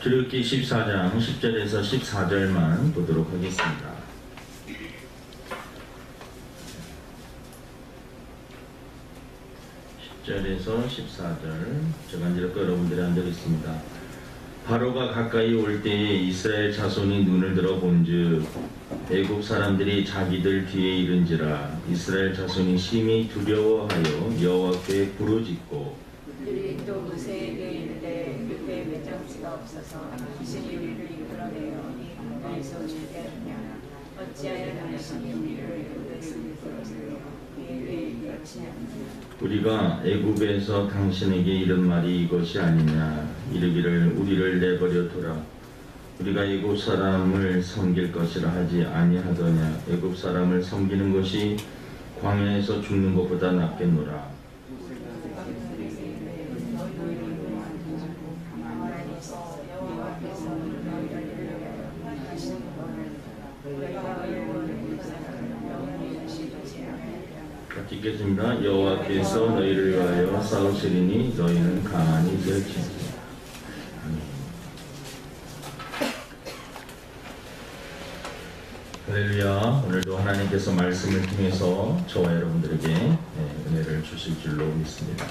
출애굽기 14장 10절에서 14절만 보도록 하겠습니다. 10절에서 14절 제가 읽고 여러분들이 앉아있습니다. 바로가 가까이 올 때에 이스라엘 자손이 눈을 들어 본즉 애국 사람들이 자기들 뒤에 이른지라. 이스라엘 자손이 심히 두려워하여 여호와께 부르짖고 그들이 또 모세에게 이르되 그때 매장지가 없어서 당신이 우리를 이끌어내어 이 강가에서 줄게 하냐. 어찌하여 당신이 우리를 애굽에서 이끌어내어 우리에게 이르치냐. 우리가 애굽에서 당신에게 이른 말이 이것이 아니냐. 이르기를 우리를 내버려 두라. 우리가 애굽 사람을 섬길 것이라 하지 아니하더냐. 애굽 사람을 섬기는 것이 광야에서 죽는 것보다 낫겠노라. 읽겠습니다. 여호와께서 너희를 위하여 싸우시리니 너희는 가만히 들을지니라. 할렐루야. 오늘도 하나님께서 말씀을 통해서 저와 여러분들에게 은혜를 주실 줄로 믿습니다.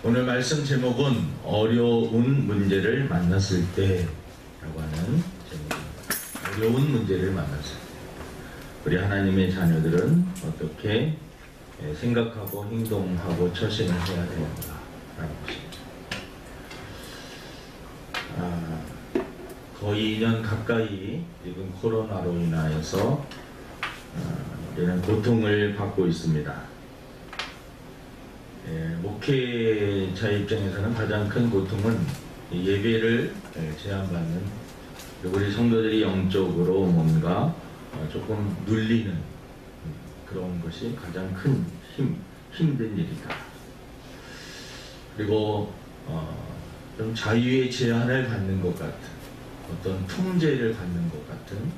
오늘 말씀 제목은 어려운 문제를 만났을 때라고 하는 제목입니다. 어려운 문제를 만났을 때 우리 하나님의 자녀들은 어떻게 생각하고 행동하고 처신을 해야 되는가 라는 것입니다. 거의 2년 가까이 지금 코로나로 인하여서 우리는 고통을 받고 있습니다. 목회자 입장에서는 가장 큰 고통은 예배를 제한받는, 그리고 우리 성도들이 영적으로 뭔가 조금 눌리는 그런 것이 가장 큰 힘든 일이다. 그리고 좀 자유의 제한을 받는 것 같은, 어떤 통제를 받는 것 같은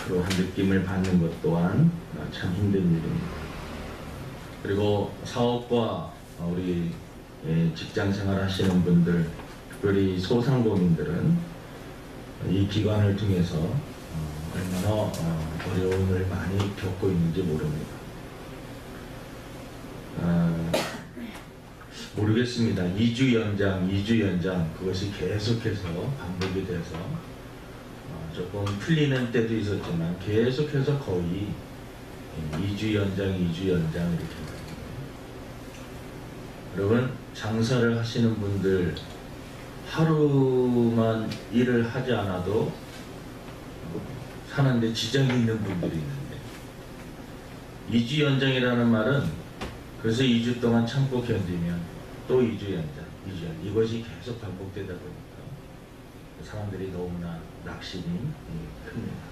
그러한 느낌을 받는 것 또한 참 힘든 일입니다. 그리고 사업과 우리 직장생활 하시는 분들, 특별히 소상공인들은 이 기간을 통해서 얼마나 어려움을 많이 겪고 있는지 모릅니다. 모르겠습니다. 2주 연장 그것이 계속해서 반복이 돼서 조금 풀리는 때도 있었지만 계속해서 거의 2주 연장 이렇게 됩니다. 여러분, 장사를 하시는 분들 하루만 일을 하지 않아도 사는데 지장이 있는 분들이 있는데, 2주 연장이라는 말은 그래서 2주 동안 참고 견디면 또 2주 연장, 이것이 계속 반복되다 보니까 사람들이 너무나 낙심이 큽니다.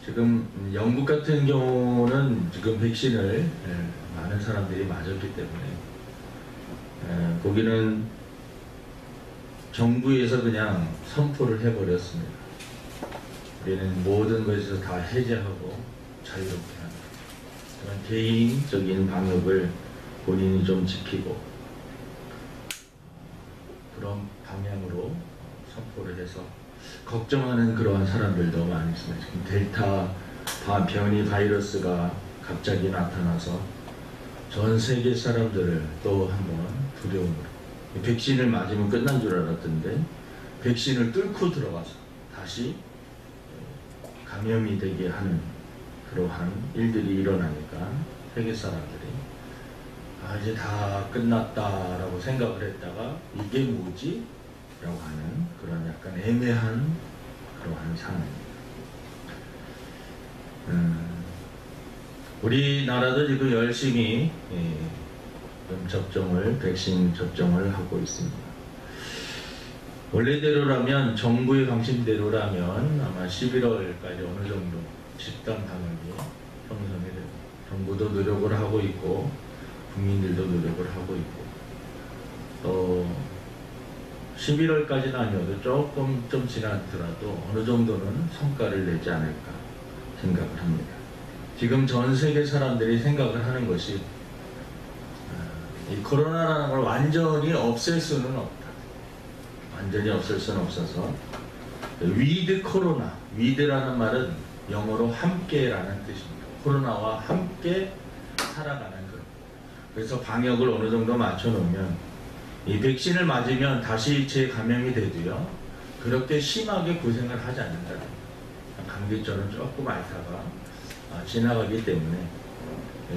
지금 영국 같은 경우는 지금 백신을 많은 사람들이 맞았기 때문에 거기는 정부에서 그냥 선포를 해버렸습니다. 우리는 모든 것에서 다 해제하고 자유롭게 하는, 그런 개인적인 방역을 본인이 좀 지키고 그런 방향으로 선포를 해서 걱정하는 그러한 사람들도 많이 있습니다. 지금 델타 변이 바이러스가 갑자기 나타나서 전 세계 사람들을 또 한번 두려움으로, 백신을 맞으면 끝난 줄 알았던데 백신을 뚫고 들어가서 다시 감염이 되게 하는 그러한 일들이 일어나니까 세계 사람들이 이제 다 끝났다라고 생각을 했다가 이게 뭐지? 라고 하는 그런 약간 애매한 그러한 상황입니다. 우리나라도 지금 열심히 백신 접종을 하고 있습니다. 원래대로라면, 정부의 방침대로라면 아마 11월까지 어느 정도 집단 방역이 형성이 되고, 정부도 노력을 하고 있고 국민들도 노력을 하고 있고, 또 11월까지는 아니어도 조금 좀 지나더라도 어느 정도는 성과를 내지 않을까 생각을 합니다. 지금 전 세계 사람들이 생각을 하는 것이 이 코로나라는 걸 완전히 없앨 수는 없다. 완전히 없앨 수는 없어서 위드 코로나, 위드라는 말은 영어로 함께라는 뜻입니다. 코로나와 함께 살아가는 것. 그래서 방역을 어느 정도 맞춰놓으면 이 백신을 맞으면 다시 재감염이 돼도요 그렇게 심하게 고생을 하지 않는다. 감기처럼 조금 앓다가 지나가기 때문에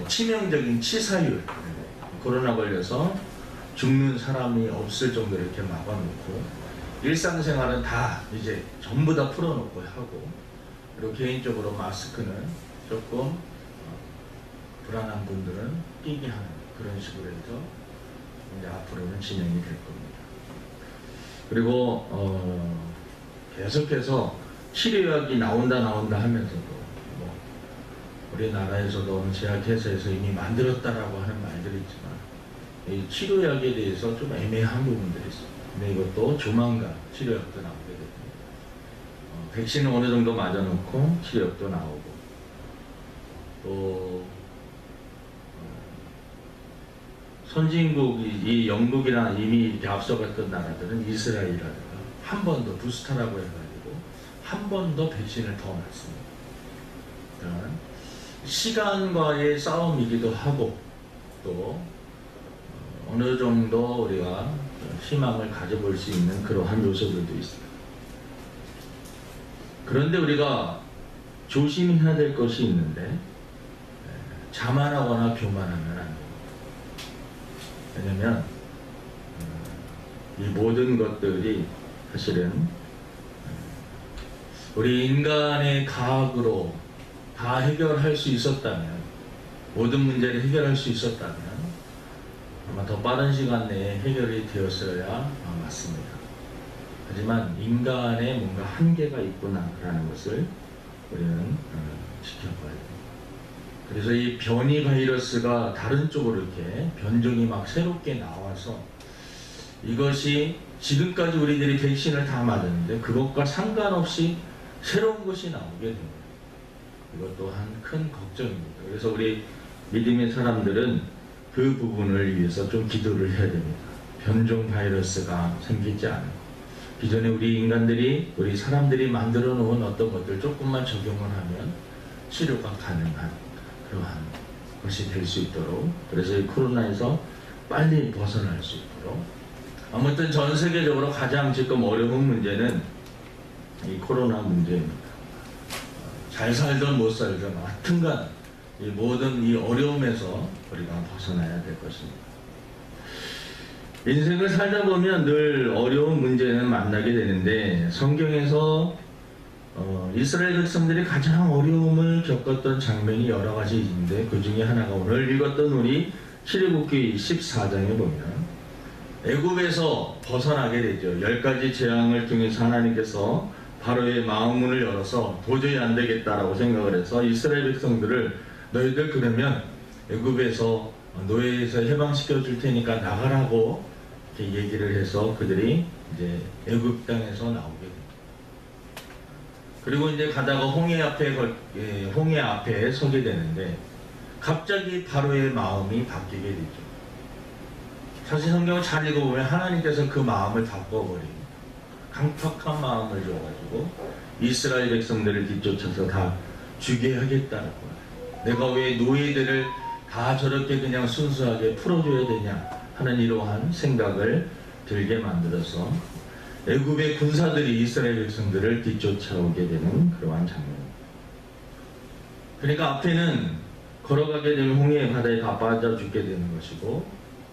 치명적인 치사율, 코로나 걸려서 죽는 사람이 없을 정도로 이렇게 막아놓고 일상생활은 다 이제 전부 다 풀어놓고 하고, 그리고 개인적으로 마스크는 조금 불안한 분들은 끼게 하는 그런 식으로 해서 이제 앞으로는 진행이 될 겁니다. 그리고 계속해서 치료약이 나온다 하면서도 뭐 우리나라에서도 제약회사에서 이미 만들었다라고 하는 말들이 있지만 이 치료약에 대해서 좀 애매한 부분들이 있습니다. 근데 이것도 조만간 치료약도 나오게 됩니다. 백신을 어느 정도 맞아놓고 치료약도 나오고, 또 선진국이 이 영국이나 이미 이렇게 앞서갔던 나라들은 이스라엘이라든가 한 번 더 부스터라고 해가지고 한 번 더 백신을 더 맞습니다. 그러니까 시간과의 싸움이기도 하고 또 어느 정도 우리가 희망을 가져볼 수 있는 그러한 요소들도 있습니다. 그런데 우리가 조심해야 될 것이 있는데 자만하거나 교만하면 안 됩니다. 왜냐면 이 모든 것들이 사실은 우리 인간의 과학으로 다 해결할 수 있었다면, 모든 문제를 해결할 수 있었다면 아마 더 빠른 시간 내에 해결이 되었어야 맞습니다. 하지만 인간의 뭔가 한계가 있구나라는 것을 우리는 지켜봐야 됩니다. 그래서 이 변이 바이러스가 다른 쪽으로 이렇게 변종이 막 새롭게 나와서 이것이 지금까지 우리들이 백신을 다 맞았는데 그것과 상관없이 새로운 것이 나오게 됩니다. 이것 또한 큰 걱정입니다. 그래서 우리 믿음의 사람들은 그 부분을 위해서 좀 기도를 해야 됩니다. 변종 바이러스가 생기지 않고 기존에 우리 인간들이, 우리 사람들이 만들어 놓은 어떤 것들 조금만 적용을 하면 치료가 가능한 그러한 것이 될 수 있도록, 그래서 이 코로나에서 빨리 벗어날 수 있도록. 아무튼 전 세계적으로 가장 지금 어려운 문제는 이 코로나 문제입니다. 잘 살든 못 살든 하여튼간 이 모든 이 어려움에서 우리가 벗어나야 될 것입니다. 인생을 살다 보면 늘 어려운 문제는 만나게 되는데 성경에서 이스라엘 백성들이 가장 어려움을 겪었던 장면이 여러 가지 있는데 그 중에 하나가 오늘 읽었던 우리 출애굽기 14장에 보면 애굽에서 벗어나게 되죠. 10가지 재앙을 통해서 하나님께서 바로의 마음문을 열어서 도저히 안 되겠다라고 생각을 해서 이스라엘 백성들을 너희들 그러면 애굽에서 노예에서 해방시켜 줄 테니까 나가라고 이렇게 얘기를 해서 그들이 이제 애굽 땅에서 나오게 됩니다. 그리고 이제 가다가 홍해 앞에 서게 되는데 갑자기 바로의 마음이 바뀌게 되죠. 사실 성경을 잘 읽어보면 하나님께서 그 마음을 바꿔버립니다. 강팍한 마음을 줘가지고 이스라엘 백성들을 뒤쫓아서 다 죽게 하겠다라고 해요. 내가 왜 노예들을 다 저렇게 그냥 순수하게 풀어줘야 되냐 하는 이러한 생각을 들게 만들어서 애굽의 군사들이 이스라엘 백성들을 뒤쫓아오게 되는 그러한 장면입니다. 그러니까 앞에는 걸어가게 되면 홍해의 바다에 다 빠져 죽게 되는 것이고,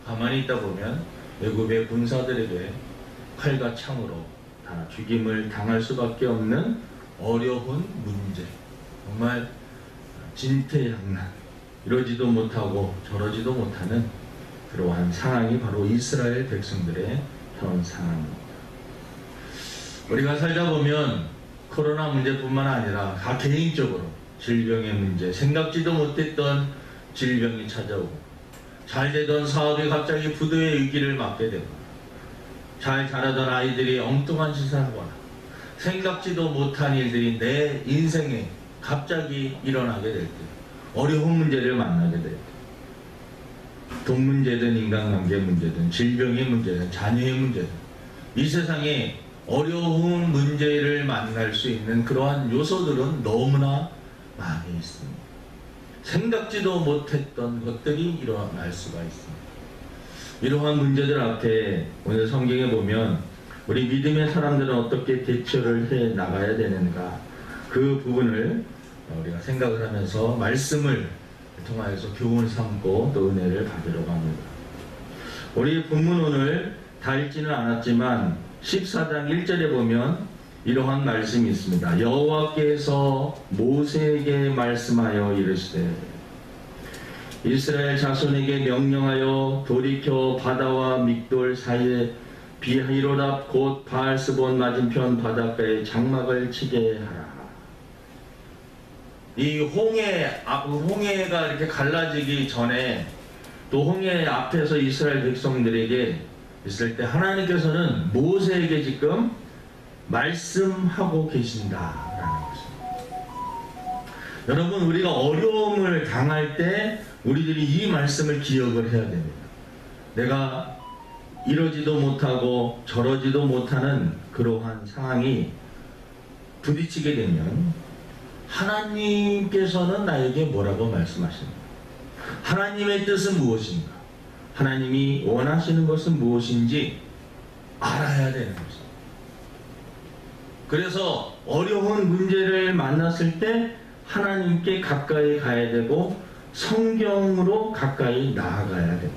가만히 있다 보면 애굽의 군사들에게 칼과 창으로 다 죽임을 당할 수밖에 없는 어려운 문제, 정말 진퇴양난, 이러지도 못하고 저러지도 못하는 그러한 상황이 바로 이스라엘 백성들의 현 상황입니다. 우리가 살다 보면 코로나 문제뿐만 아니라 다 개인적으로 질병의 문제, 생각지도 못했던 질병이 찾아오고, 잘 되던 사업이 갑자기 부도의 위기를 맞게 되고, 잘 자라던 아이들이 엉뚱한 짓을 하거나, 생각지도 못한 일들이 내 인생에 갑자기 일어나게 될 때, 어려운 문제를 만나게 될 때, 돈 문제든 인간관계 문제든 질병의 문제든 자녀의 문제든 이 세상에 어려운 문제를 만날 수 있는 그러한 요소들은 너무나 많이 있습니다. 생각지도 못했던 것들이 일어날 수가 있습니다. 이러한 문제들 앞에 오늘 성경에 보면 우리 믿음의 사람들은 어떻게 대처를 해 나가야 되는가, 그 부분을 우리가 생각을 하면서 말씀을 통하여서 교훈을 삼고 또 은혜를 받으려고 합니다. 우리 본문 오늘 다 읽지는 않았지만 14장 1절에 보면 이러한 말씀이 있습니다. 여호와께서 모세에게 말씀하여 이르시되 이스라엘 자손에게 명령하여 돌이켜 바다와 믹돌 사이에 비히로답 곧 바알스본 맞은편 바닷가에 장막을 치게 하라. 이 홍해가 이렇게 갈라지기 전에 또 홍해 앞에서 이스라엘 백성들에게 있을 때 하나님께서는 모세에게 지금 말씀하고 계신다라는 것입니다. 여러분, 우리가 어려움을 당할 때 우리들이 이 말씀을 기억을 해야 됩니다. 내가 이러지도 못하고 저러지도 못하는 그러한 상황이 부딪히게 되면 하나님께서는 나에게 뭐라고 말씀하십니까? 하나님의 뜻은 무엇인가? 하나님이 원하시는 것은 무엇인지 알아야 되는 것입니다. 그래서 어려운 문제를 만났을 때 하나님께 가까이 가야 되고 성경으로 가까이 나아가야 되고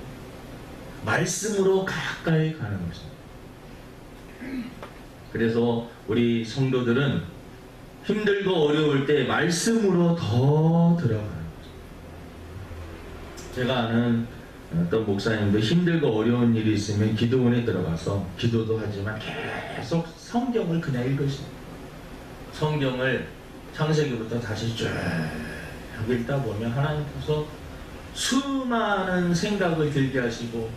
말씀으로 가까이 가는 것입니다. 그래서 우리 성도들은 힘들고 어려울 때 말씀으로 더 들어가는 거죠. 제가 아는 어떤 목사님도 힘들고 어려운 일이 있으면 기도원에 들어가서 기도도 하지만 계속 성경을 그냥 읽으십니다. 성경을 창세기부터 다시 쭉 읽다 보면 하나님께서 수많은 생각을 들게 하시고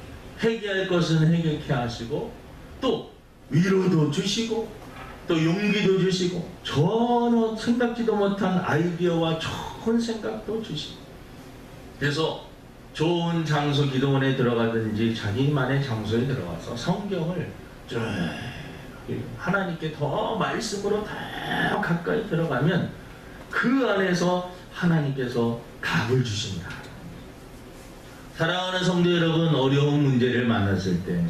회개할 것은 회개케 하시고 또 위로도 주시고 또 용기도 주시고 전혀 생각지도 못한 아이디어와 좋은 생각도 주시고, 그래서 좋은 장소 기도원에 들어가든지 자기만의 장소에 들어가서 성경을 쭉 하나님께 더 말씀으로 더 가까이 들어가면 그 안에서 하나님께서 답을 주신다. 사랑하는 성도 여러분, 어려운 문제를 만났을 때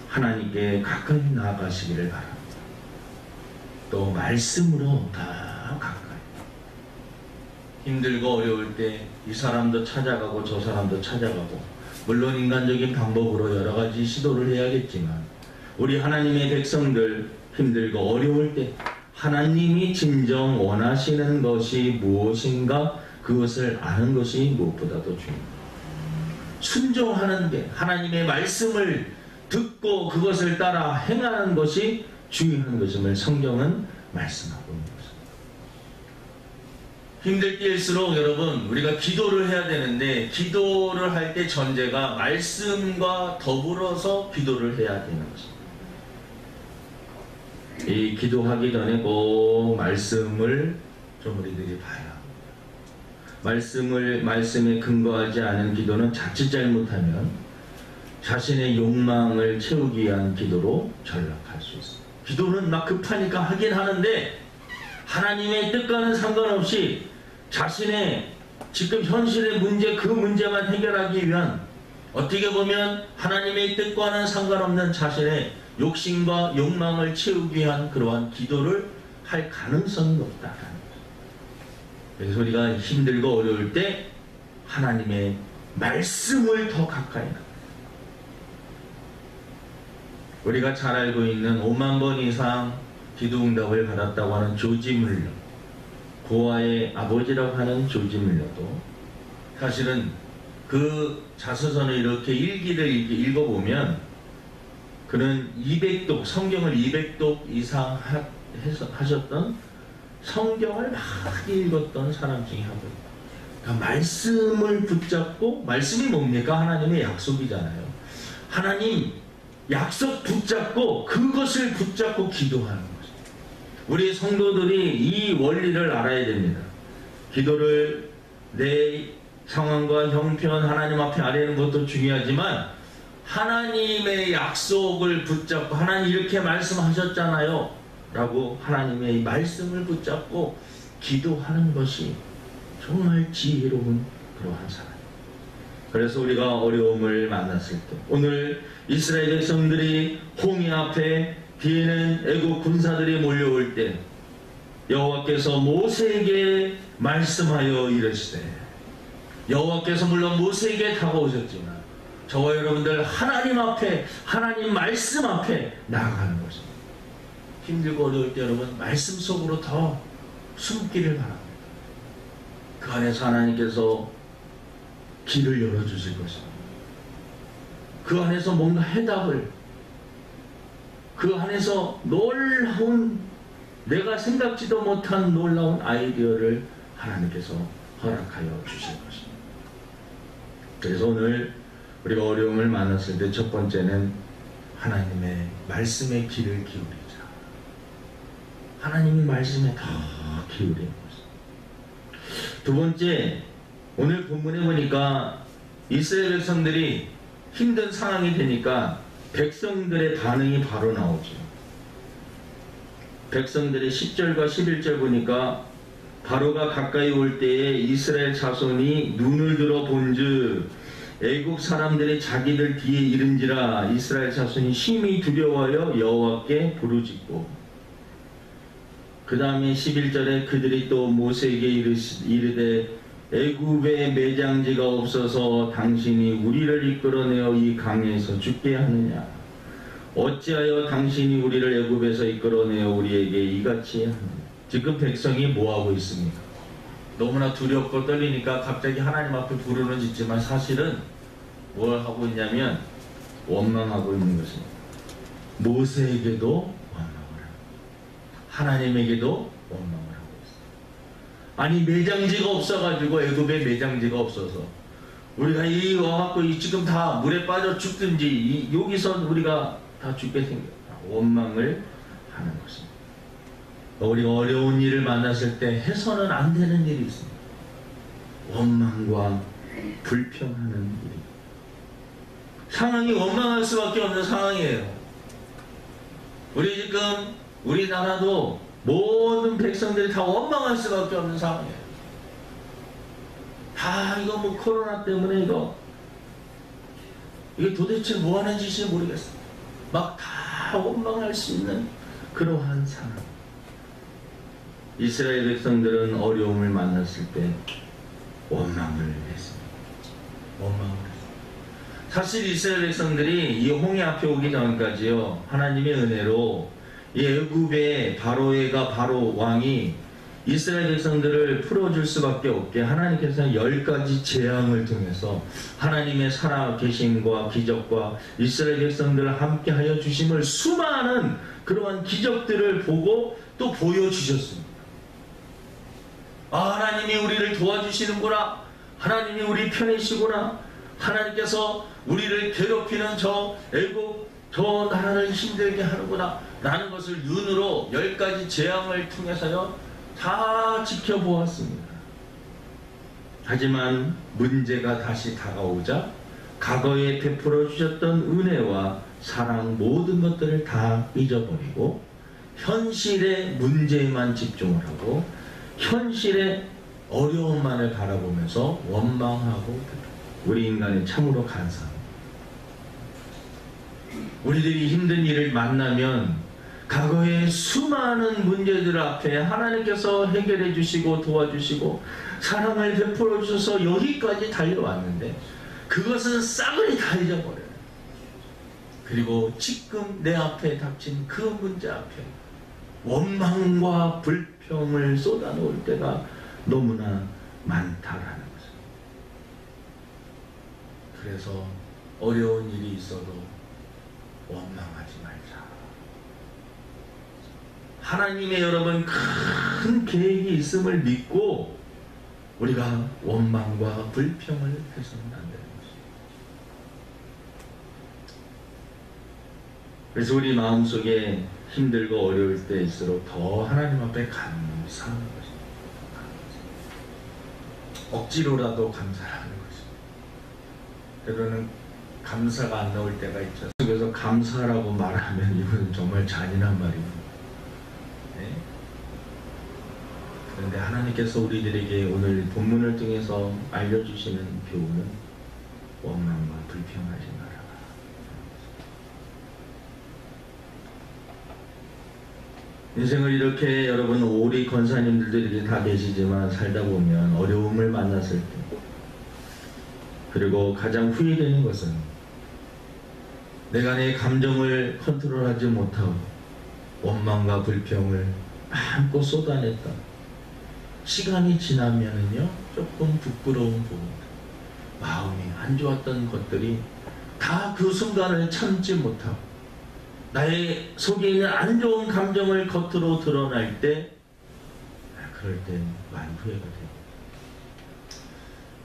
하나님께 가까이 나아가시기를 바랍니다. 또 말씀으로 더 가까이. 힘들고 어려울 때 이 사람도 찾아가고 저 사람도 찾아가고, 물론 인간적인 방법으로 여러 가지 시도를 해야겠지만 우리 하나님의 백성들 힘들고 어려울 때 하나님이 진정 원하시는 것이 무엇인가, 그것을 아는 것이 무엇보다도 중요합니다. 순종하는 게, 하나님의 말씀을 듣고 그것을 따라 행하는 것이 중요한 것임을 성경은 말씀하고 있는 것입니다. 힘들 때일수록 여러분, 우리가 기도를 해야 되는데 기도를 할 때 전제가 말씀과 더불어서 기도를 해야 되는 것입니다. 이 기도하기 전에 꼭 말씀을 좀 우리들이 봐야 합니다. 말씀에 근거하지 않은 기도는 자칫 잘못하면 자신의 욕망을 채우기 위한 기도로 전락할 수 있습니다. 기도는 막 급하니까 하긴 하는데 하나님의 뜻과는 상관없이 자신의 지금 현실의 문제, 그 문제만 해결하기 위한, 어떻게 보면 하나님의 뜻과는 상관없는 자신의 욕심과 욕망을 채우기 위한 그러한 기도를 할 가능성이 높다라는 거죠. 그래서 우리가 힘들고 어려울 때 하나님의 말씀을 더 가까이 나가요. 우리가 잘 알고 있는 5만 번 이상 기도응답을 받았다고 하는 조지 물러, 고아의 아버지라고 하는 조지 물러도 사실은 그 자서전을 이렇게 일기를 읽어보면 그는 200독, 성경을 200독 이상 하셨던, 성경을 많이 읽었던 사람 중에 한 분입니다. 그러니까 말씀을 붙잡고, 말씀이 뭡니까? 하나님의 약속이잖아요. 하나님 약속 붙잡고 그것을 붙잡고 기도하는 거죠. 우리 성도들이 이 원리를 알아야 됩니다. 기도를 내 상황과 형편 하나님 앞에 아뢰는 것도 중요하지만 하나님의 약속을 붙잡고 하나님 이렇게 말씀하셨잖아요 라고 하나님의 말씀을 붙잡고 기도하는 것이 정말 지혜로운 그러한 사람. 그래서 우리가 어려움을 만났을 때 오늘 이스라엘 백성들이 홍해 앞에 뒤에는 애국 군사들이 몰려올 때 여호와께서 모세에게 말씀하여 이르시되, 여호와께서 물론 모세에게 다가오셨지만 저와 여러분들 하나님 앞에 하나님 말씀 앞에 나아가는 것입니다. 힘들고 어려울 때 여러분 말씀 속으로 더 숨기를 바랍니다. 그 안에서 하나님께서 길을 열어주실 것입니다. 그 안에서 뭔가 해답을, 그 안에서 놀라운, 내가 생각지도 못한 놀라운 아이디어를 하나님께서 허락하여 주실 것입니다. 그래서 오늘 우리가 어려움을 만났을 때 첫 번째는 하나님의 말씀의 길을 기울이자. 하나님의 말씀에 더 기울이는 것입니다. 두 번째, 오늘 본문에 보니까 이스라엘 백성들이 힘든 상황이 되니까 백성들의 반응이 바로 나오죠. 백성들의 10절과 11절 보니까 바로가 가까이 올 때에 이스라엘 자손이 눈을 들어 본즉 애국 사람들이 자기들 뒤에 이른지라 이스라엘 자손이 심히 두려워하여 여호와께 부르짖고, 그 다음에 11절에 그들이 또 모세에게 이르되 애굽에 매장지가 없어서 당신이 우리를 이끌어내어 이 강에서 죽게 하느냐? 어찌하여 당신이 우리를 애굽에서 이끌어내어 우리에게 이같이 하느냐? 지금 백성이 뭐하고 있습니까? 너무나 두렵고 떨리니까 갑자기 하나님 앞에 부르는 짓지만 사실은 뭘 하고 있냐면 원망하고 있는 것입니다. 모세에게도 원망을 하고 하나님에게도 원망을 하고 있어요. 아니 매장지가 없어가지고, 애굽에 매장지가 없어서 우리가 이 와갖고 지금 다 물에 빠져 죽든지 여기서 우리가 다 죽게 생겼다. 원망을 하는 것입니다. 우리가 어려운 일을 만났을 때 해서는 안 되는 일이 있습니다. 원망과 불평하는 일이. 상황이 원망할 수밖에 없는 상황이에요. 우리 지금 우리나라도 모든 백성들이 다 원망할 수밖에 없는 상황이에요. 다 이거 뭐 코로나 때문에 이게 도대체 뭐 하는 짓인지 모르겠어요. 막 다 원망할 수 있는 그러한 상황. 이스라엘 백성들은 어려움을 만났을 때 원망을 했습니다. 원망을 했습니다. 사실 이스라엘 백성들이 이 홍해 앞에 오기 전까지요, 하나님의 은혜로 이 애굽의 바로 왕이 이스라엘 백성들을 풀어줄 수밖에 없게 하나님께서 10가지 재앙을 통해서 하나님의 살아계심과 기적과 이스라엘 백성들을 함께 하여 주심을 수많은 그러한 기적들을 보고 또 보여주셨습니다. 아, 하나님이 우리를 도와주시는구나. 하나님이 우리 편이시구나. 하나님께서 우리를 괴롭히는 저 애국 저 나라를 힘들게 하는구나 라는 것을 눈으로 10가지 재앙을 통해서요 다 지켜보았습니다. 하지만 문제가 다시 다가오자 과거에 베풀어 주셨던 은혜와 사랑 모든 것들을 다 잊어버리고 현실의 문제에만 집중을 하고 현실의 어려움만을 바라보면서 원망하고, 우리 인간이 참으로 간사합니다. 우리들이 힘든 일을 만나면 과거의 수많은 문제들 앞에 하나님께서 해결해 주시고 도와주시고 사랑을 베풀어 주셔서 여기까지 달려왔는데 그것은 싸그리 다 잊어버려요. 그리고 지금 내 앞에 닥친 그 문제 앞에 원망과 불평을 쏟아놓을 때가 너무나 많다라는 거죠. 그래서 어려운 일이 있어도 원망하지 말자. 하나님의 여러분 큰 계획이 있음을 믿고 우리가 원망과 불평을 해서는 안 되는 것입니다. 그래서 우리 마음속에 힘들고 어려울 때일수록 더 하나님 앞에 감사하는 것입니다. 억지로라도 감사를 하는 것입니다. 때로는 감사가 안 나올 때가 있죠. 그래서 감사라고 말하면 이건 정말 잔인한 말입니다. 네? 그런데 하나님께서 우리들에게 오늘 본문을 통해서 알려주시는 교훈은 원망과 불평하지 마라. 인생을 이렇게 여러분 오리 권사님들도 이렇게 다 계시지만 살다 보면 어려움을 만났을 때 그리고 가장 후회되는 것은 내가 내 감정을 컨트롤하지 못하고 원망과 불평을 마음껏 쏟아냈다. 시간이 지나면은요 조금 부끄러운 부분, 마음이 안 좋았던 것들이 다 그 순간을 참지 못하고 나의 속에 있는 안 좋은 감정을 겉으로 드러날 때 그럴 때 많이 후회가 돼요.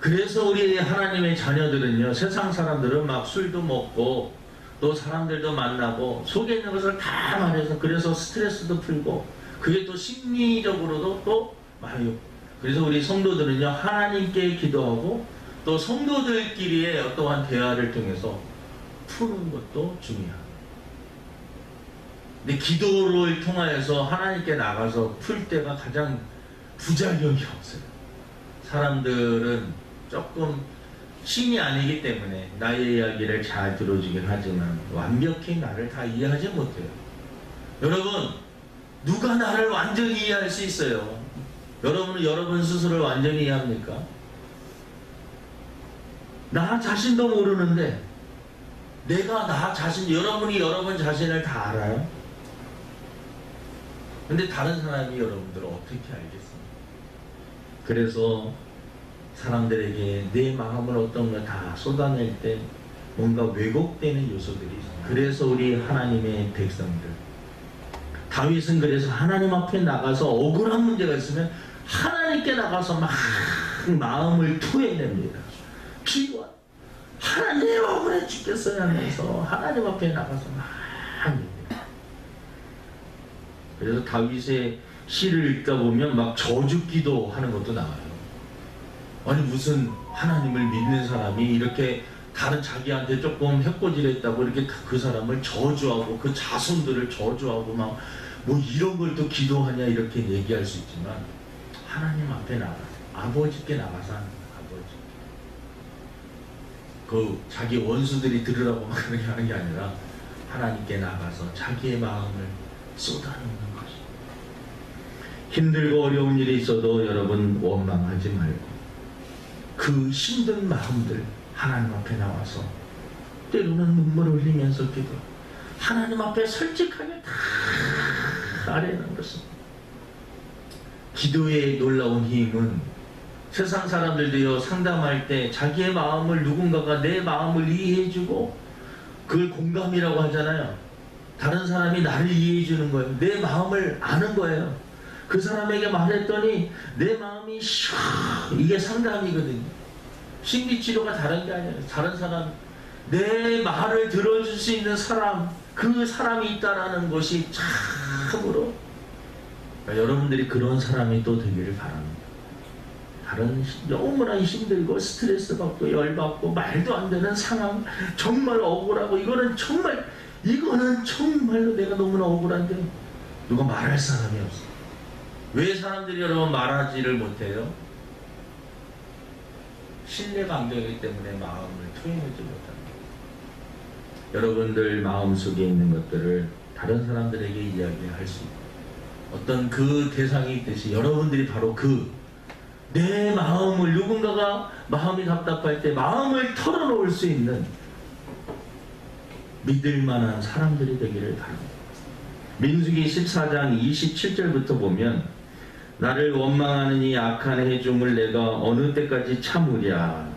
그래서 우리 하나님의 자녀들은요 세상 사람들은 막 술도 먹고 또 사람들도 만나고 속에 있는 것을 다 말해서 그래서 스트레스도 풀고 그게 또 심리적으로도 또 많이 그래서 우리 성도들은요 하나님께 기도하고 또 성도들끼리의 어떠한 대화를 통해서 푸는 것도 중요합니다. 근데 기도를 통하여서 하나님께 나가서 풀 때가 가장 부작용이 없어요. 사람들은 조금 신이 아니기 때문에 나의 이야기를 잘 들어주긴 하지만 완벽히 나를 다 이해하지 못해요. 여러분 누가 나를 완전히 이해할 수 있어요? 여러분은 여러분 스스로를 완전히 이해합니까? 나 자신도 모르는데 내가 나 자신, 여러분이 여러분 자신을 다 알아요? 근데 다른 사람이 여러분들을 어떻게 알겠습니까? 그래서 사람들에게 내 마음을 어떤 걸 다 쏟아낼 때 뭔가 왜곡되는 요소들이 있어요. 그래서 우리 하나님의 백성들 다윗은 그래서 하나님 앞에 나가서 억울한 문제가 있으면 하나님께 나가서 막 마음을 토해냅니다. 기도 하나님 억울해 죽겠어요 하면서 하나님 앞에 나가서 막 얘기해요. 그래서 다윗의 시를 읽다 보면 막 저주 기도하는 것도 나와요. 아니 무슨 하나님을 믿는 사람이 이렇게 다른 자기한테 조금 해코지했다고 이렇게 그 사람을 저주하고 그 자손들을 저주하고 막 뭐 이런 걸 또 기도하냐 이렇게 얘기할 수 있지만 하나님 앞에 나가서 아버지께 나가서 하는 거예요. 아버지 그 자기 원수들이 들으라고 막 그렇게 하는 게 아니라 하나님께 나가서 자기의 마음을 쏟아놓는 것이. 힘들고 어려운 일이 있어도 여러분 원망하지 말고 그 힘든 마음들 하나님 앞에 나와서 때로는 눈물을 흘리면서 기도 하나님 앞에 솔직하게 다 아뢰는 것입니다. 기도의 놀라운 힘은 세상 사람들도요 상담할 때 자기의 마음을 누군가가 내 마음을 이해해주고 그걸 공감이라고 하잖아요. 다른 사람이 나를 이해해주는 거예요. 내 마음을 아는 거예요. 그 사람에게 말했더니 내 마음이 이게 상담이거든요. 심리치료가 다른 게 아니에요. 다른 사람 내 말을 들어줄 수 있는 사람 그 사람이 있다라는 것이 참으로 그러니까 여러분들이 그런 사람이 또 되기를 바랍니다. 다른 너무나 힘들고 스트레스 받고 열받고 말도 안 되는 상황 정말 억울하고 이거는 정말로 내가 너무나 억울한데 누가 말할 사람이 없어. 왜 사람들이 여러분 말하지를 못해요? 신뢰가 안 되기 때문에 마음을 토해내지 못합니다. 여러분들 마음속에 있는 것들을 다른 사람들에게 이야기할 수 있고 어떤 그 대상이 있듯이 여러분들이 바로 내 마음을 누군가가 마음이 답답할 때 마음을 털어놓을 수 있는 믿을 만한 사람들이 되기를 바랍니다. 민수기 14장 27절부터 보면 나를 원망하는 이 악한 해중을 내가 어느 때까지 참으랴.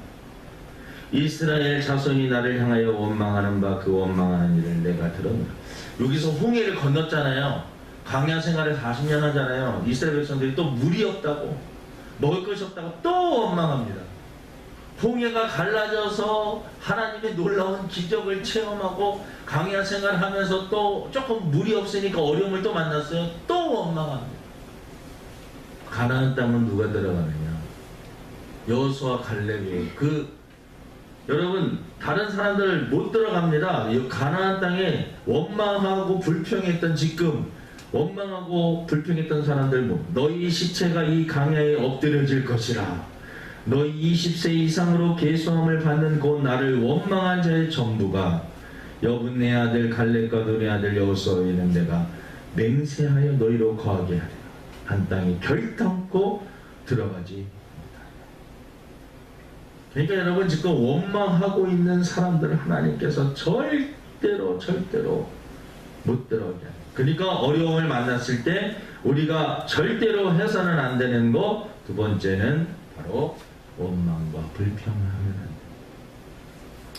이스라엘 자손이 나를 향하여 원망하는 바 그 원망하는 일을 내가 들었노라. 여기서 홍해를 건넜잖아요. 광야 생활을 40년 하잖아요. 이스라엘 백성들이 또 물이 없다고 먹을 것이 없다고 또 원망합니다. 홍해가 갈라져서 하나님의 놀라운 기적을 체험하고 광야 생활하면서 또 조금 물이 없으니까 어려움을 또 만났어요. 또 원망합니다. 가나안 땅은 누가 들어가느냐? 여호수아 갈렙이 여러분 다른 사람들 못 들어갑니다. 이 가나안 땅에 원망하고 불평했던 지금 원망하고 불평했던 사람들 너희 시체가 이 강야에 엎드려질 것이라. 너희 20세 이상으로 계수함을 받는 곧 나를 원망한 자의 전부가 여분네 아들 갈렙과 눈의 아들 여호수아에는 내가 맹세하여 너희로 거하게 하리라. 한 땅에 결단코 들어가지 못하리라. 그러니까 여러분 지금 원망하고 있는 사람들을 하나님께서 절대로 못 들어가게 합니다. 그러니까 어려움을 만났을 때 우리가 절대로 해서는 안 되는 거 두 번째는 바로 원망과 불평을 하면 안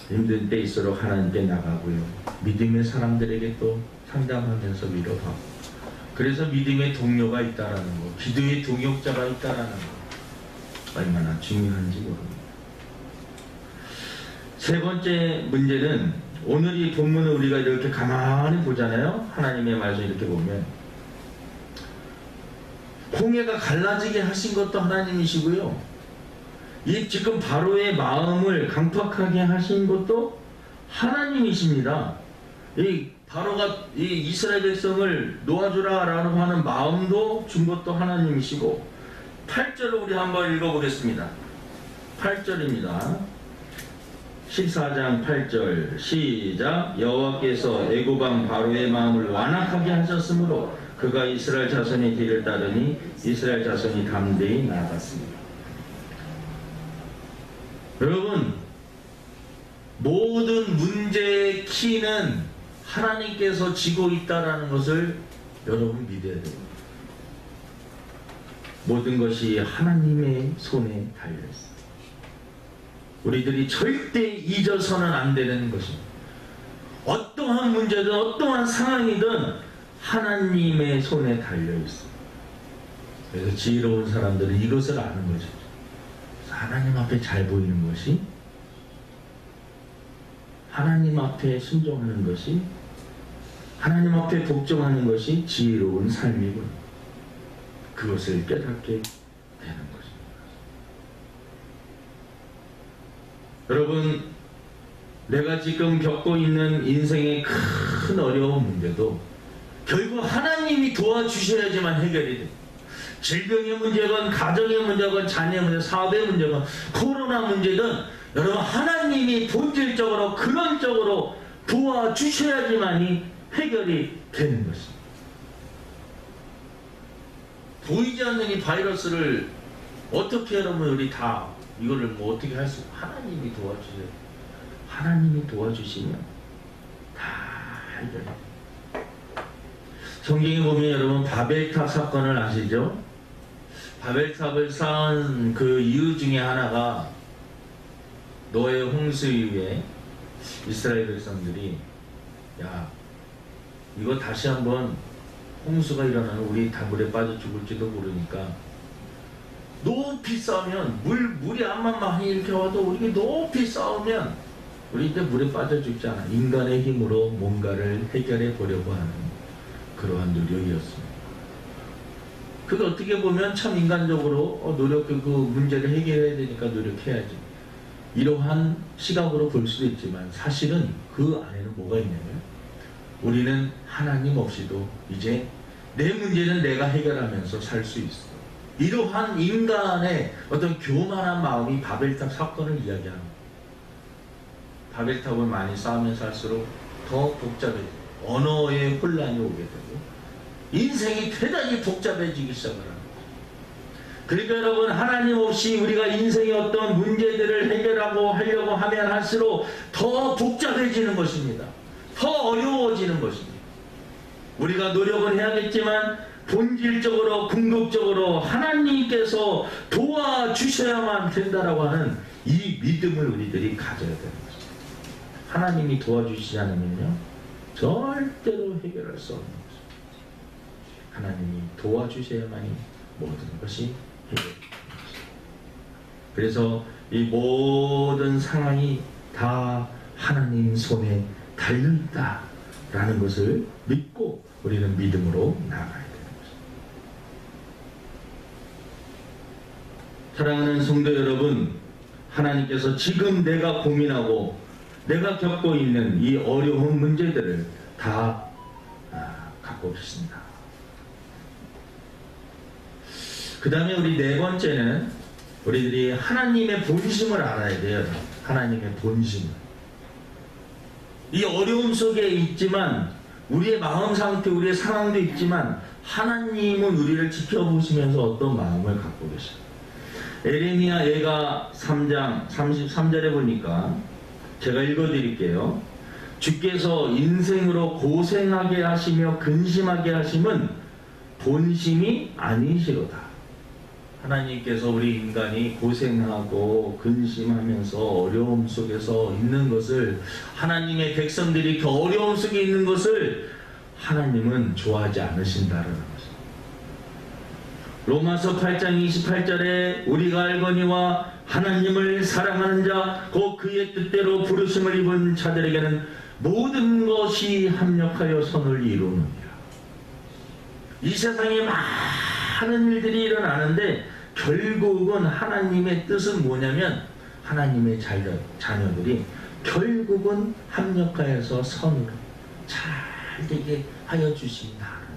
돼요. 힘든 때일수록 하나님께 나가고요. 믿음의 사람들에게 또 상담하면서 위로하고. 그래서 믿음의 동료가 있다라는 거, 기도의 동역자가 있다라는 거 얼마나 중요한지 모릅니다. 세 번째 문제는 오늘 이 본문을 우리가 이렇게 가만히 보잖아요. 하나님의 말씀 이렇게 보면 홍해가 갈라지게 하신 것도 하나님이시고요. 이 지금 바로의 마음을 강팍하게 하신 것도 하나님이십니다. 이 바로가 이 이스라엘 백성을 놓아주라라고 하는 마음도 준 것도 하나님이시고 8절을 우리 한번 읽어보겠습니다. 8절입니다. 14장 8절 시작. 여호와께서 애굽왕 바로의 마음을 완악하게 하셨으므로 그가 이스라엘 자손의 뒤를 따르니 이스라엘 자손이 담대히 나아갔습니다. 여러분 모든 문제의 키는 하나님께서 지고 있다는 것을 여러분 믿어야 됩니다. 모든 것이 하나님의 손에 달려있습니다. 우리들이 절대 잊어서는 안 되는 것입니다. 어떠한 문제든 어떠한 상황이든 하나님의 손에 달려있습니다. 그래서 지혜로운 사람들은 이것을 아는 거죠. 하나님 앞에 잘 보이는 것이, 하나님 앞에 순종하는 것이, 하나님 앞에 복종하는 것이 지혜로운 삶이군. 그것을 깨닫게 되는 것입니다. 여러분, 내가 지금 겪고 있는 인생의 큰 어려운 문제도 결국 하나님이 도와주셔야지만 해결이 됩니다. 질병의 문제건 가정의 문제건 자녀의 문제, 사업의 문제건 코로나 문제든 여러분 하나님이 본질적으로 근원적으로 도와주셔야지만이 해결이 되는 것입니다. 보이지 않는 이 바이러스를 어떻게 여러분 우리 다 이거를 뭐 어떻게 할 수, 하나님이 도와주세요. 하나님이 도와주시면 다 해결이 됩니다. 성경에 보면 여러분 바벨탑 사건을 아시죠? 바벨탑을 쌓은 그 이유 중에 하나가 노아의 홍수 이후에 이스라엘 백성들이 야 이거 다시 한번 홍수가 일어나면 우리 다 물에 빠져 죽을지도 모르니까 높이 쌓으면 물이 암만 많이 이렇게 와도 우리 높이 쌓으면 우리 이제 물에 빠져 죽지 않아. 인간의 힘으로 뭔가를 해결해 보려고 하는 그러한 노력이었습니다. 그게 어떻게 보면 참 인간적으로 노력해 그 문제를 해결해야 되니까 노력해야지. 이러한 시각으로 볼 수도 있지만 사실은 그 안에는 뭐가 있냐면 우리는 하나님 없이도 이제 내 문제는 내가 해결하면서 살 수 있어. 이러한 인간의 어떤 교만한 마음이 바벨탑 사건을 이야기합니다. 바벨탑을 많이 쌓으면 살수록 더 복잡해져요. 언어의 혼란이 오게 되고 인생이 대단히 복잡해지기 시작합니다. 그러니까 여러분 하나님 없이 우리가 인생의 어떤 문제들을 해결하고 하려고 하면 할수록 더 복잡해지는 것입니다. 더 어려워지는 것입니다. 우리가 노력은 해야겠지만 본질적으로 궁극적으로 하나님께서 도와주셔야만 된다라고 하는 이 믿음을 우리들이 가져야 되는 것입니다. 하나님이 도와주시지 않으면요 절대로 해결할 수 없는 것입니다. 하나님이 도와주셔야만이 모든 것이 해결됩니다. 그래서 이 모든 상황이 다 하나님 손에 달려있다라는 것을 믿고 우리는 믿음으로 나아가야 됩니다. 자, 사랑하는 성도 여러분, 하나님께서 지금 내가 고민하고 내가 겪고 있는 이 어려운 문제들을 다 갖고 계십니다. 그 다음에 우리 네 번째는 우리들이 하나님의 본심을 알아야 돼요. 하나님의 본심을. 이 어려움 속에 있지만 우리의 마음 상태, 우리의 상황도 있지만 하나님은 우리를 지켜보시면서 어떤 마음을 갖고 계셔요. 에레미야 예가 3장 33절에 보니까 제가 읽어드릴게요. 주께서 인생으로 고생하게 하시며 근심하게 하심은 본심이 아니시로다. 하나님께서 우리 인간이 고생하고 근심하면서 어려움 속에서 있는 것을, 하나님의 백성들이 그 어려움 속에 있는 것을 하나님은 좋아하지 않으신다라는 것입니다. 로마서 8장 28절에 우리가 알거니와 하나님을 사랑하는 자 곧 그의 뜻대로 부르심을 입은 자들에게는 모든 것이 합력하여 선을 이루느니라. 이 세상에 많은 일들이 일어나는데 결국은 하나님의 뜻은 뭐냐면 하나님의 자녀들이 결국은 합력하여서 선으로 잘 되게 하여 주신다는 것입니다.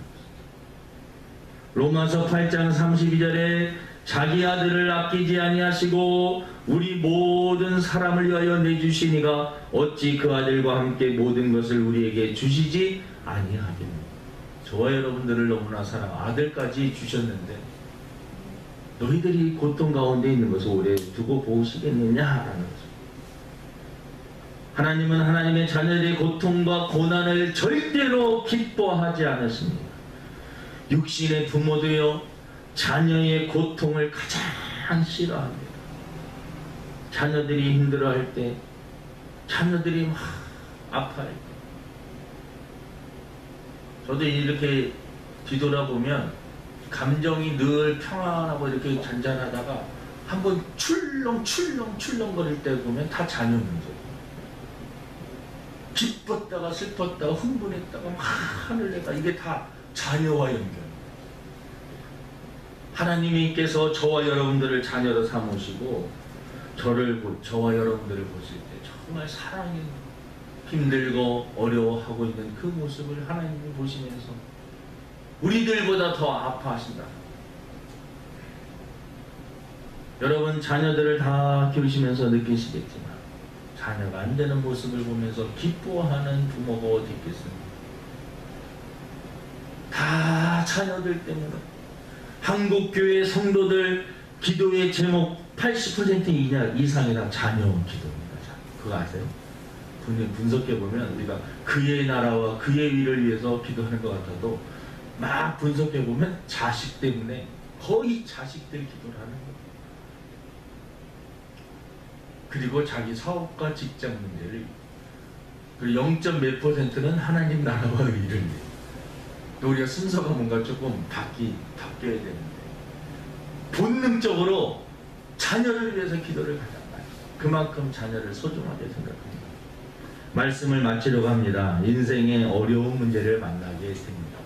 로마서 8장 32절에 자기 아들을 아끼지 아니하시고 우리 모든 사람을 위하여 내주시니가 어찌 그 아들과 함께 모든 것을 우리에게 주시지 아니하겠느냐. 저와 여러분들을 너무나 아들까지 주셨는데 너희들이 고통 가운데 있는 것을 오래 두고 보시겠느냐라는 거죠. 하나님은 하나님의 자녀들의 고통과 고난을 절대로 기뻐하지 않으십니다. 육신의 부모도요, 자녀의 고통을 가장 싫어합니다. 자녀들이 힘들어할 때, 자녀들이 막 아파할 때, 저도 이렇게 뒤돌아보면 감정이 늘 평안하고 이렇게 잔잔하다가 한번 출렁거릴 때 보면 다 자녀 문제예요. 기뻤다가 슬펐다가 흥분했다가 막 하늘 내가 이게 다 자녀와 연결. 하나님께서 저와 여러분들을 자녀로 삼으시고 저와 여러분들을 보실 때 정말 사랑이 힘들고 어려워하고 있는 그 모습을 하나님이 보시면서 우리들보다 더 아파하신다. 여러분 자녀들을 다 키우시면서 느끼시겠지만 자녀가 안 되는 모습을 보면서 기뻐하는 부모가 어디 있겠습니까? 다 자녀들 때문에. 한국교회 성도들 기도의 제목 80% 이상이 다 자녀 기도입니다. 그거 아세요? 분석해보면 우리가 그의 나라와 그의 위를 위해서 기도하는 것 같아도 막 분석해보면 자식 때문에 거의 자식들 기도를 하는 거예요. 그리고 자기 사업과 직장 문제를, 그리고 0.몇 %는 하나님 나라와 의를 위해. 또 우리가 순서가 뭔가 조금 바뀌어야 되는데 본능적으로 자녀를 위해서 기도를 가장 많이 해요. 그만큼 자녀를 소중하게 생각합니다. 말씀을 마치려고 합니다. 인생의 어려운 문제를 만나게 됩니다.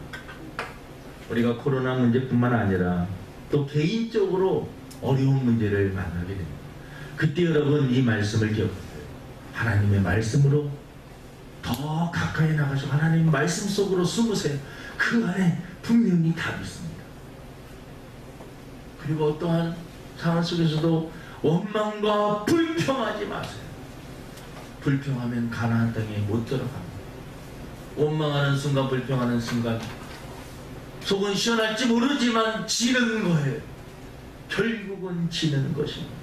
우리가 코로나 문제뿐만 아니라 또 개인적으로 어려운 문제를 만나게 됩니다. 그때 여러분 이 말씀을 기억하세요. 하나님의 말씀으로 더 가까이 나가서 하나님 말씀 속으로 숨으세요. 그 안에 분명히 답이 있습니다. 그리고 어떠한 상황 속에서도 원망과 불평하지 마세요. 불평하면 가나안 땅에 못 들어갑니다. 원망하는 순간, 불평하는 순간 속은 시원할지 모르지만 지는 거예요. 결국은 지는 것입니다.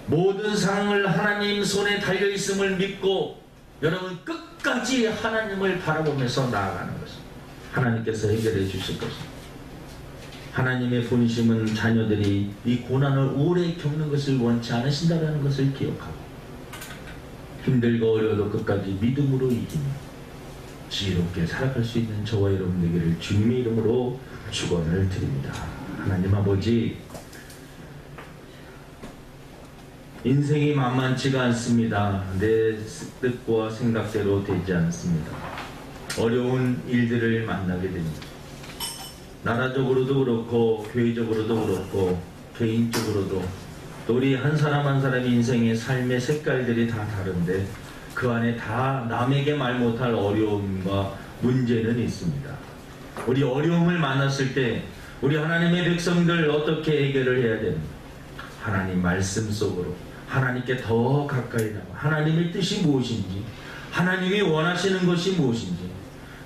모든 상황을 하나님 손에 달려있음을 믿고 여러분 끝까지 하나님을 바라보면서 나아가는 것입니다. 하나님께서 해결해 주실 것입니다. 하나님의 본심은 자녀들이 이 고난을 오래 겪는 것을 원치 않으신다는 것을 기억하고 힘들고 어려워도 끝까지 믿음으로 이기며 지혜롭게 살아갈 수 있는 저와 여러분에게를 주님의 이름으로 축원을 드립니다. 하나님 아버지, 인생이 만만치가 않습니다. 내 뜻과 생각대로 되지 않습니다. 어려운 일들을 만나게 됩니다. 나라적으로도 그렇고 교회적으로도 그렇고 개인적으로도 또 우리 한 사람 한 사람의 인생의 삶의 색깔들이 다 다른데 그 안에 다 남에게 말 못할 어려움과 문제는 있습니다. 우리 어려움을 만났을 때 우리 하나님의 백성들 어떻게 해결을 해야 되는가? 하나님 말씀 속으로 하나님께 더 가까이 나가 하나님의 뜻이 무엇인지 하나님이 원하시는 것이 무엇인지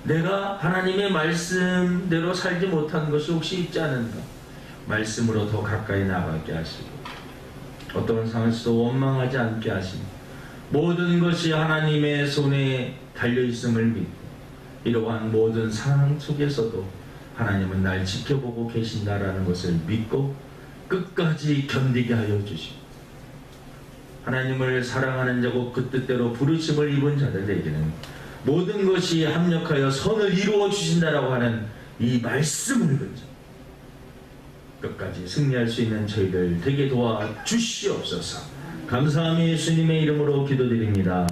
내가 하나님의 말씀대로 살지 못한 것이 혹시 있지 않은가? 말씀으로 더 가까이 나가게 하시고 어떤 상황에서도 원망하지 않게 하시고 모든 것이 하나님의 손에 달려있음을 믿고 이러한 모든 상황 속에서도 하나님은 날 지켜보고 계신다라는 것을 믿고 끝까지 견디게 하여 주시고 하나님을 사랑하는 자고 그 뜻대로 부르심을 입은 자들에게는 모든 것이 합력하여 선을 이루어 주신다라고 하는 이 말씀을 건져 끝까지 승리할 수 있는 저희들 되게 도와 주시옵소서. 감사하며 예수님의 이름으로 기도드립니다.